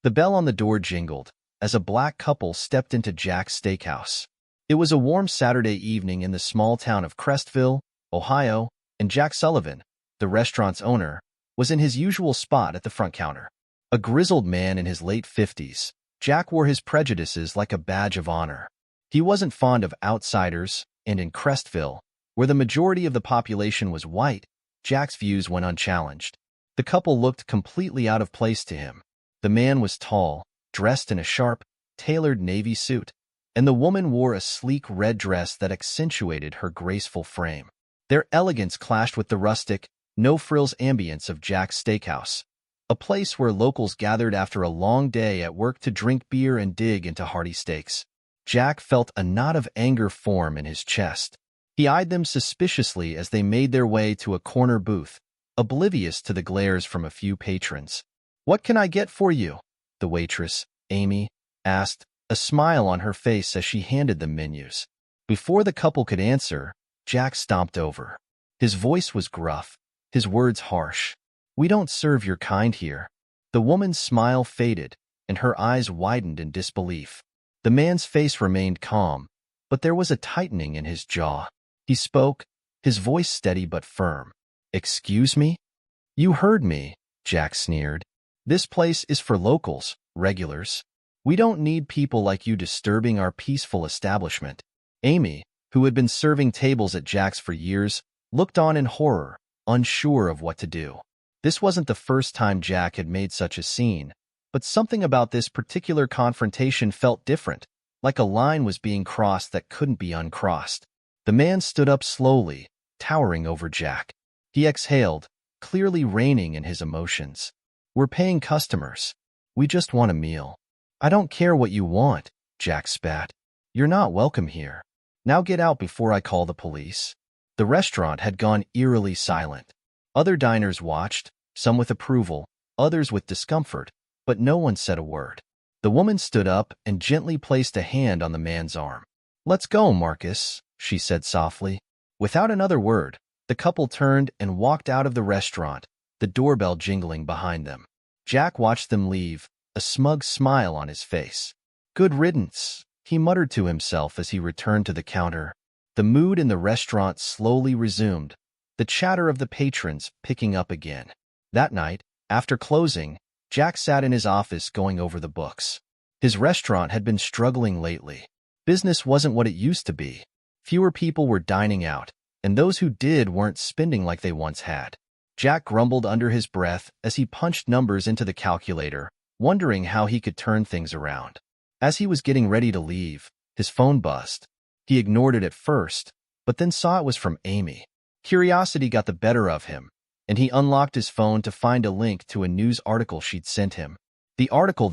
The bell on the door jingled as a black couple stepped into Jack's Steakhouse. It was a warm Saturday evening in the small town of Crestville, Ohio, and Jack Sullivan, the restaurant's owner, was in his usual spot at the front counter. A grizzled man in his late 50s, Jack wore his prejudices like a badge of honor. He wasn't fond of outsiders, and in Crestville, where the majority of the population was white, Jack's views went unchallenged. The couple looked completely out of place to him. The man was tall, dressed in a sharp, tailored navy suit, and the woman wore a sleek red dress that accentuated her graceful frame. Their elegance clashed with the rustic, no-frills ambience of Jack's Steakhouse, a place where locals gathered after a long day at work to drink beer and dig into hearty steaks. Jack felt a knot of anger form in his chest. He eyed them suspiciously as they made their way to a corner booth, oblivious to the glares from a few patrons. "What can I get for you?" the waitress, Amy, asked, a smile on her face as she handed them menus. Before the couple could answer, Jack stomped over. His voice was gruff, his words harsh. "We don't serve your kind here." The woman's smile faded, and her eyes widened in disbelief. The man's face remained calm, but there was a tightening in his jaw. He spoke, his voice steady but firm. "Excuse me?" "You heard me," Jack sneered. "This place is for locals, regulars. We don't need people like you disturbing our peaceful establishment." Amy, who had been serving tables at Jack's for years, looked on in horror, unsure of what to do. This wasn't the first time Jack had made such a scene, but something about this particular confrontation felt different, like a line was being crossed that couldn't be uncrossed. The man stood up slowly, towering over Jack. He exhaled, clearly reining in his emotions. "We're paying customers. We just want a meal." "I don't care what you want," Jack spat. "You're not welcome here. Now get out before I call the police." The restaurant had gone eerily silent. Other diners watched, some with approval, others with discomfort, but no one said a word. The woman stood up and gently placed a hand on the man's arm. "Let's go, Marcus," she said softly. Without another word, the couple turned and walked out of the restaurant, the doorbell jingling behind them. Jack watched them leave, a smug smile on his face. "Good riddance," he muttered to himself as he returned to the counter. The mood in the restaurant slowly resumed, the chatter of the patrons picking up again. That night, after closing, Jack sat in his office going over the books. His restaurant had been struggling lately. Business wasn't what it used to be. Fewer people were dining out, and those who did weren't spending like they once had. Jack grumbled under his breath as he punched numbers into the calculator, wondering how he could turn things around. As he was getting ready to leave, his phone buzzed. He ignored it at first, but then saw it was from Amy. Curiosity got the better of him, and he unlocked his phone to find a link to a news article she'd sent him. The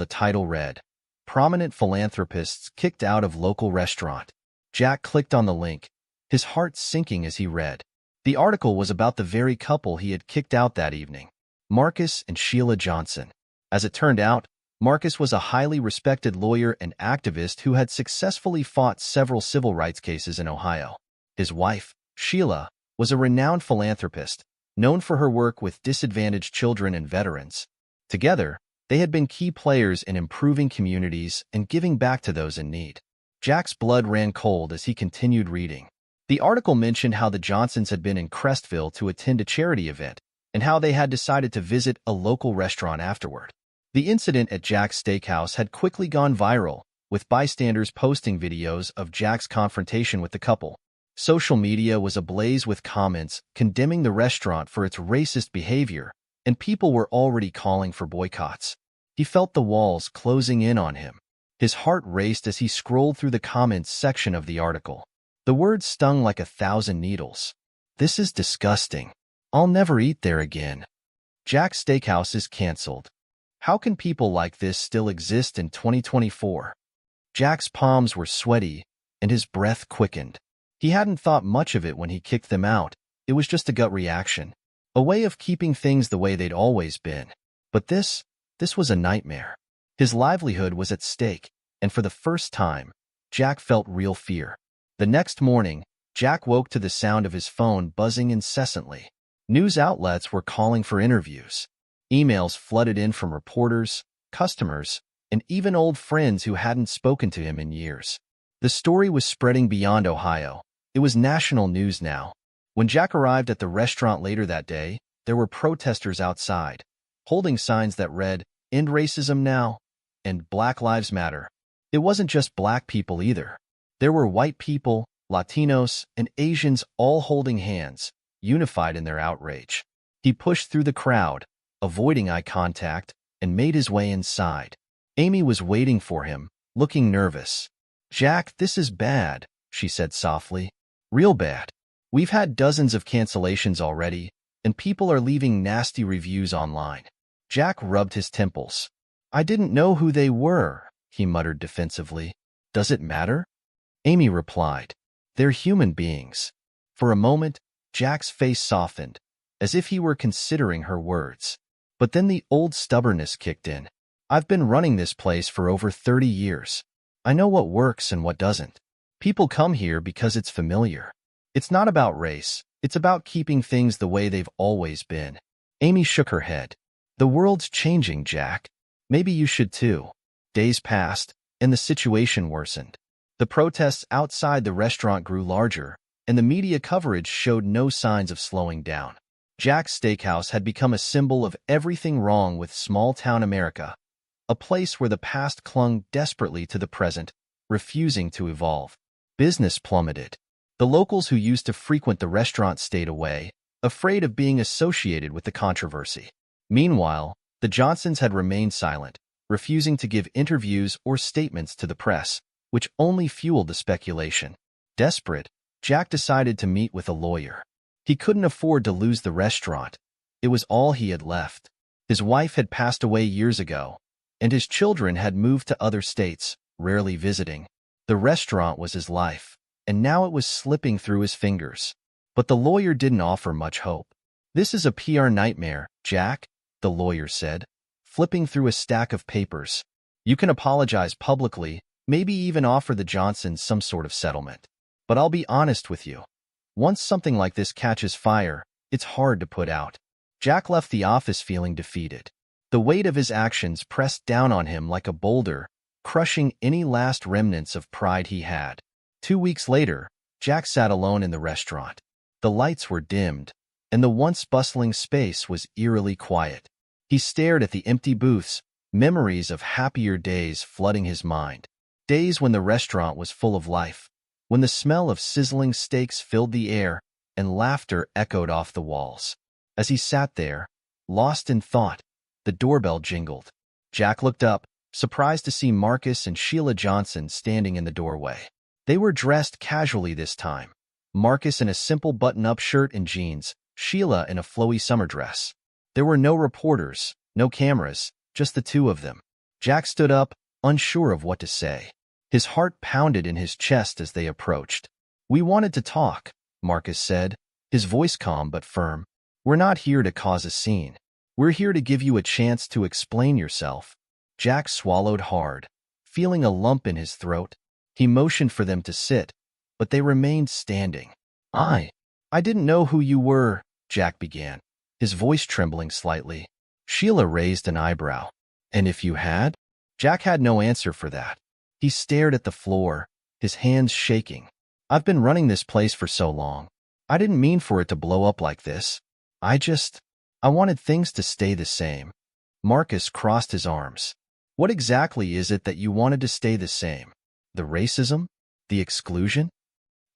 title read, "Prominent Philanthropists Kicked Out of Local Restaurant." Jack clicked on the link, his heart sinking as he read. The article was about the very couple he had kicked out that evening, Marcus and Sheila Johnson. As it turned out, Marcus was a highly respected lawyer and activist who had successfully fought several civil rights cases in Ohio. His wife, Sheila, was a renowned philanthropist, known for her work with disadvantaged children and veterans. Together, they had been key players in improving communities and giving back to those in need. Jack's blood ran cold as he continued reading. The article mentioned how the Johnsons had been in Crestville to attend a charity event, and how they had decided to visit a local restaurant afterward. The incident at Jack's Steakhouse had quickly gone viral, with bystanders posting videos of Jack's confrontation with the couple. Social media was ablaze with comments condemning the restaurant for its racist behavior, and people were already calling for boycotts. He felt the walls closing in on him. His heart raced as he scrolled through the comments section of the article. The words stung like 1,000 needles. "This is disgusting. I'll never eat there again. Jack's Steakhouse is canceled. How can people like this still exist in 2024? Jack's palms were sweaty, and his breath quickened. He hadn't thought much of it when he kicked them out. It was just a gut reaction, a way of keeping things the way they'd always been. But this was a nightmare. His livelihood was at stake, and for the first time, Jack felt real fear. The next morning, Jack woke to the sound of his phone buzzing incessantly. News outlets were calling for interviews. Emails flooded in from reporters, customers, and even old friends who hadn't spoken to him in years. The story was spreading beyond Ohio. It was national news now. When Jack arrived at the restaurant later that day, there were protesters outside, holding signs that read, "End racism now," and "Black Lives Matter." It wasn't just black people either. There were white people, Latinos, and Asians all holding hands, unified in their outrage. He pushed through the crowd, avoiding eye contact, and made his way inside. Amy was waiting for him, looking nervous. "Jack, this is bad," she said softly. "Real bad. We've had dozens of cancellations already, and people are leaving nasty reviews online." Jack rubbed his temples. "I didn't know who they were," he muttered defensively. "Does it matter?" Amy replied, "They're human beings." For a moment, Jack's face softened, as if he were considering her words. But then the old stubbornness kicked in. "I've been running this place for over 30 years. I know what works and what doesn't. People come here because it's familiar. It's not about race. It's about keeping things the way they've always been." Amy shook her head. "The world's changing, Jack. Maybe you should too." Days passed, and the situation worsened. The protests outside the restaurant grew larger, and the media coverage showed no signs of slowing down. Jack's Steakhouse had become a symbol of everything wrong with small-town America, a place where the past clung desperately to the present, refusing to evolve. Business plummeted. The locals who used to frequent the restaurant stayed away, afraid of being associated with the controversy. Meanwhile, the Johnsons had remained silent, refusing to give interviews or statements to the press, which only fueled the speculation. Desperate, Jack decided to meet with a lawyer. He couldn't afford to lose the restaurant. It was all he had left. His wife had passed away years ago, and his children had moved to other states, rarely visiting. The restaurant was his life, and now it was slipping through his fingers. But the lawyer didn't offer much hope. "This is a PR nightmare, Jack," the lawyer said, flipping through a stack of papers. "You can apologize publicly, maybe even offer the Johnsons some sort of settlement. But I'll be honest with you. Once something like this catches fire, it's hard to put out." Jack left the office feeling defeated. The weight of his actions pressed down on him like a boulder, crushing any last remnants of pride he had. 2 weeks later, Jack sat alone in the restaurant. The lights were dimmed, and the once bustling space was eerily quiet. He stared at the empty booths, memories of happier days flooding his mind. Days when the restaurant was full of life, when the smell of sizzling steaks filled the air and laughter echoed off the walls. As he sat there, lost in thought, the doorbell jingled. Jack looked up, surprised to see Marcus and Sheila Johnson standing in the doorway. They were dressed casually this time. Marcus in a simple button-up shirt and jeans, Sheila in a flowy summer dress. There were no reporters, no cameras, just the two of them. Jack stood up, unsure of what to say. His heart pounded in his chest as they approached. "We wanted to talk," Marcus said, his voice calm but firm. "We're not here to cause a scene. We're here to give you a chance to explain yourself." Jack swallowed hard, feeling a lump in his throat. He motioned for them to sit, but they remained standing. I didn't know who you were," Jack began, his voice trembling slightly. Sheila raised an eyebrow. "And if you had?" Jack had no answer for that. He stared at the floor, his hands shaking. "I've been running this place for so long. I didn't mean for it to blow up like this. I wanted things to stay the same." Marcus crossed his arms. "What exactly is it that you wanted to stay the same? The racism? The exclusion?"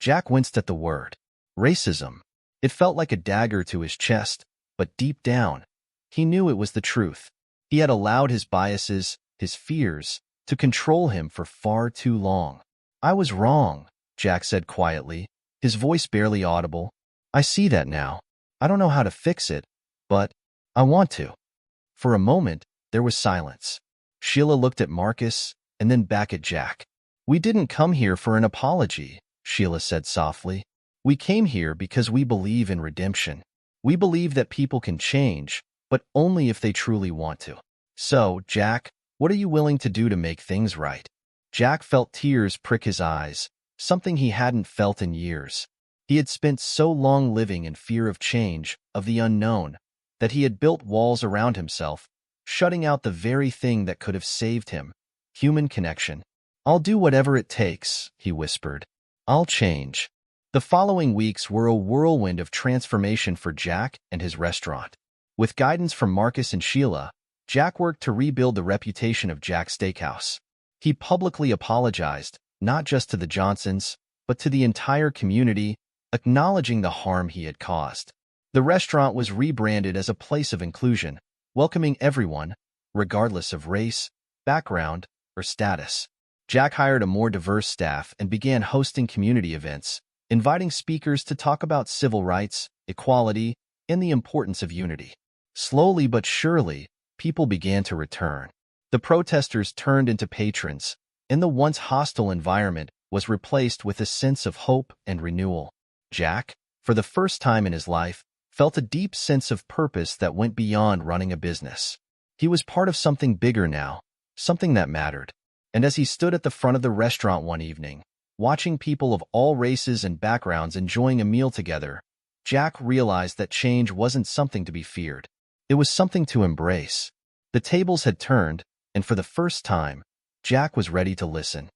Jack winced at the word. Racism. It felt like a dagger to his chest, but deep down, he knew it was the truth. He had allowed his biases, his fears, to control him for far too long. "I was wrong," Jack said quietly, his voice barely audible. "I see that now. I don't know how to fix it, but I want to." For a moment, there was silence. Sheila looked at Marcus and then back at Jack. "We didn't come here for an apology," Sheila said softly. "We came here because we believe in redemption. We believe that people can change, but only if they truly want to. So, Jack, what are you willing to do to make things right?" Jack felt tears prick his eyes, something he hadn't felt in years. He had spent so long living in fear of change, of the unknown, that he had built walls around himself, shutting out the very thing that could have saved him: human connection. "I'll do whatever it takes," he whispered. "I'll change." The following weeks were a whirlwind of transformation for Jack and his restaurant. With guidance from Marcus and Sheila, Jack worked to rebuild the reputation of Jack's Steakhouse. He publicly apologized, not just to the Johnsons, but to the entire community, acknowledging the harm he had caused. The restaurant was rebranded as a place of inclusion, welcoming everyone, regardless of race, background, or status. Jack hired a more diverse staff and began hosting community events, inviting speakers to talk about civil rights, equality, and the importance of unity. Slowly but surely, people began to return. The protesters turned into patrons, and the once hostile environment was replaced with a sense of hope and renewal. Jack, for the first time in his life, felt a deep sense of purpose that went beyond running a business. He was part of something bigger now, something that mattered. And as he stood at the front of the restaurant one evening, watching people of all races and backgrounds enjoying a meal together, Jack realized that change wasn't something to be feared. It was something to embrace. The tables had turned, and for the first time, Jack was ready to listen.